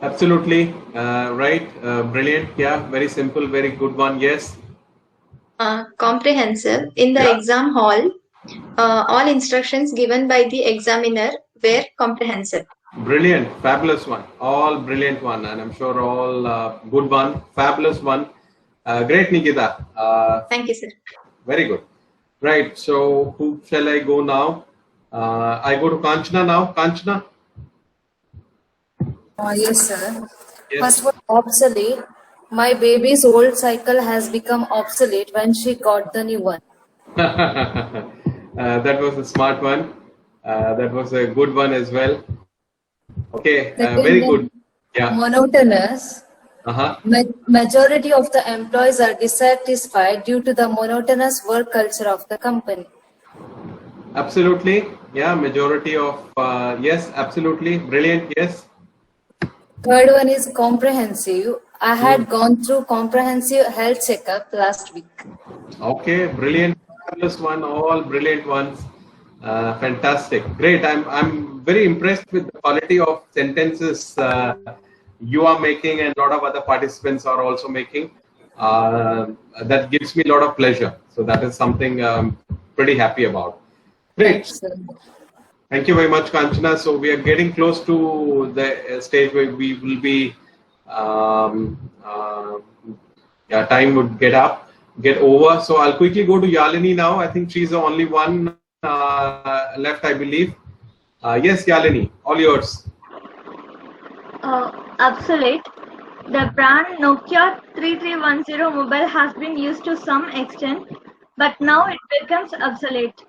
Absolutely. Right. Brilliant. Yeah. Very simple. Very good one. Yes. Comprehensive. In the exam hall, all instructions given by the examiner were comprehensive. Brilliant. Fabulous one. All brilliant one. And I'm sure all good one. Fabulous one. Great, Nikita. Thank you, sir. Very good. Right. So who shall I go now? I go to Kanchana now. Kanchana. Yes, sir. Yes. First one, obsolete. My baby's old cycle has become obsolete when she got the new one. That was a smart one. That was a good one as well. Okay, Second very one, good. Yeah. monotonous. Uh-huh. Majority of the employees are dissatisfied due to the monotonous work culture of the company. Absolutely. Yeah, majority of, yes, absolutely. Brilliant. Yes. Third one is comprehensive. I had gone through comprehensive health checkup last week. Okay, brilliant. Fabulous one. All brilliant ones. Fantastic. Great. I'm very impressed with the quality of sentences you are making and a lot of other participants are also making. That gives me a lot of pleasure. So that is something I'm pretty happy about. Great. Thanks, sir. Thank you very much, Kanchana. So we are getting close to the stage where we will be, time would get over. So I'll quickly go to Yalini now. I think she's the only one left, I believe. Yes, Yalini, all yours. Obsolete. The brand Nokia 3310 mobile has been used to some extent, but now it becomes obsolete.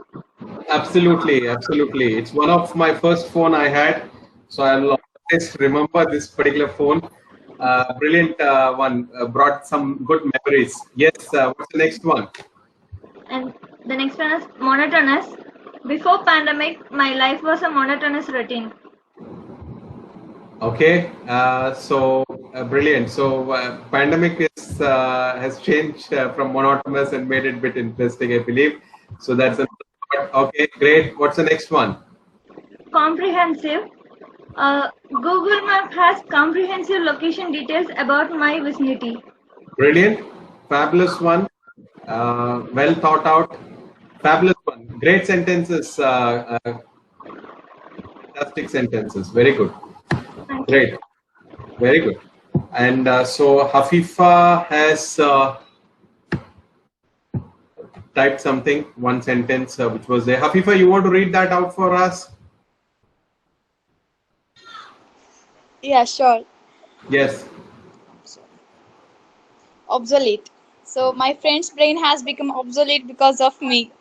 Absolutely, absolutely. It's one of my first phone I had, so I'll always remember this particular phone. Brilliant one, brought some good memories. Yes, what's the next one? And the next one is monotonous. Before pandemic, my life was a monotonous routine. Okay, brilliant. So pandemic is has changed from monotonous and made it a bit interesting, I believe. So that's a okay, great. What's the next one? Comprehensive. Google Map has comprehensive location details about my vicinity. Brilliant, fabulous one. Well thought out, fabulous one. Great sentences, fantastic sentences. Very good, great, very good. And so Hafifa has typed something, one sentence which was there. Hafifa, you want to read that out for us? Yeah, sure. Yes. Obsolete. So my friend's brain has become obsolete because of me.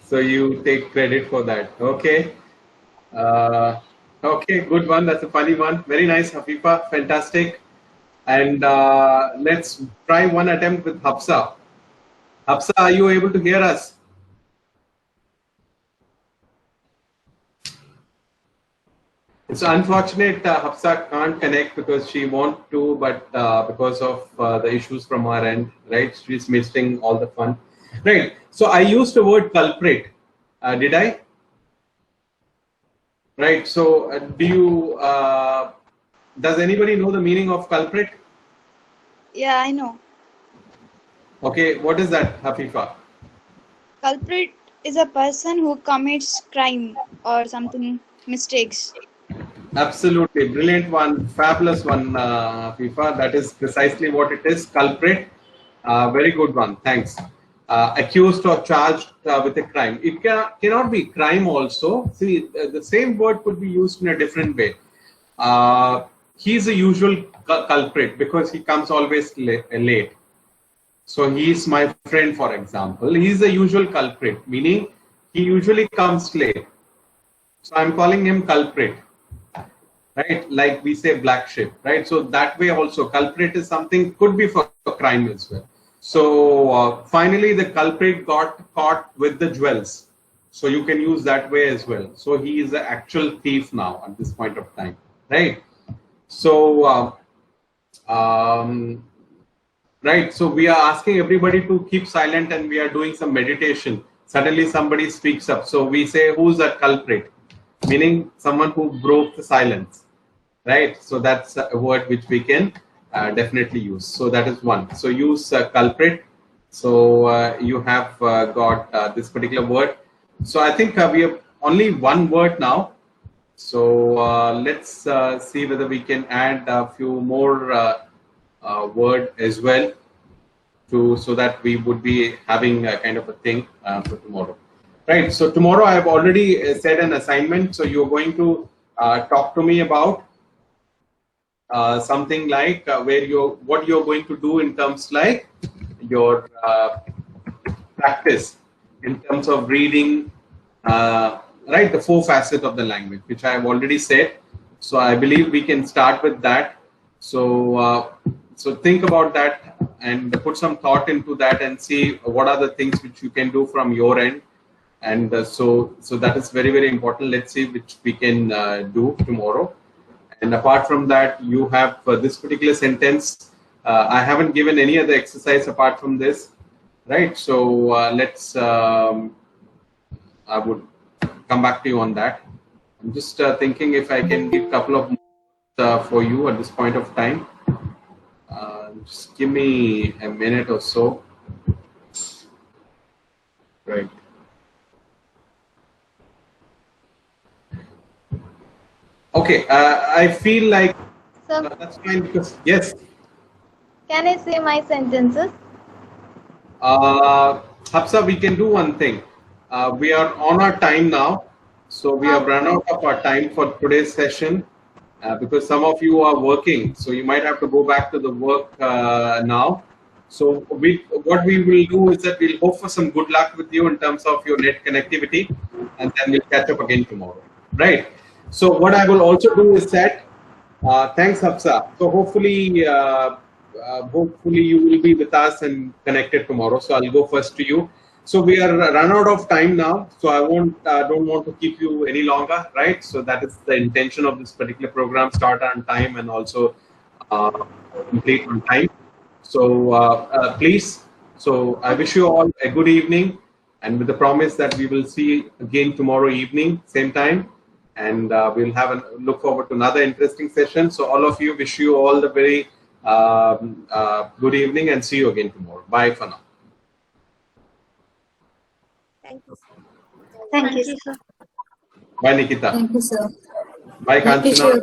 So you take credit for that. Okay. Okay, good one. That's a funny one. Very nice, Hafifa. Fantastic. And let's try one attempt with Hafsa. Hafsa, are you able to hear us? It's unfortunate Hafsa can't connect because she wants to, but because of the issues from our end, right? She's missing all the fun. Right. So I used the word culprit. Did I? Right. So does anybody know the meaning of culprit? Yeah, I know. Okay. What is that, Hafifa? Culprit is a person who commits crime or something mistakes. Absolutely. Brilliant one. Fabulous one, Hafifa. That is precisely what it is. Culprit. Very good one. Thanks. Accused or charged with a crime. It cannot be crime also. See, the same word could be used in a different way. He's a usual culprit because he comes always late. So he's my friend, for example. He's the usual culprit, meaning he usually comes late. So I'm calling him culprit, right? Like we say black sheep, right? So that way also culprit is something, could be for crime as well. So finally the culprit got caught with the jewels. So you can use that way as well. So he is the actual thief now at this point of time, right? So right, so we are asking everybody to keep silent and we are doing some meditation. Suddenly somebody speaks up. So we say, who's that culprit? Meaning someone who broke the silence, right? So that's a word which we can definitely use. So that is one. So use culprit. So you have got this particular word. So I think we have only one word now. So let's see whether we can add a few more word as well, so that we would be having a kind of a thing for tomorrow, right? So tomorrow I have already set an assignment. So you're going to talk to me about something like what you're going to do in terms like your practice in terms of reading, right? The 4 facets of the language, which I have already said. So I believe we can start with that. So so think about that and put some thought into that and see what are the things which you can do from your end. And so that is very, very important. Let's see which we can do tomorrow. And apart from that, you have this particular sentence. I haven't given any other exercise apart from this, right? So let's, I would come back to you on that. I'm just thinking if I can give a couple of for you at this point of time. Just give me a minute or so. Right. Okay, I feel like that's fine because, yes. Can I say my sentences? Hafsa, we can do one thing. We are on our time now. So we have run out of our time for today's session. because some of you are working, so you might have to go back to the work now. So what we will do is that we'll hope for some good luck with you in terms of your net connectivity, and then we'll catch up again tomorrow, right? So what I will also do is that, thanks Hafsa. So hopefully you will be with us and connected tomorrow. So I'll go first to you. So we are run out of time now, so I don't want to keep you any longer, right? So that is the intention of this particular program: start on time and also complete on time. So please, so I wish you all a good evening, and with the promise that we will see again tomorrow evening, same time, and we'll have a look forward to another interesting session. So all of you, wish you all the very good evening, and see you again tomorrow. Bye for now. Thank you. Thank you, sir. Bye, Nikita. Thank you, sir. Bye, Wish Kanchana. you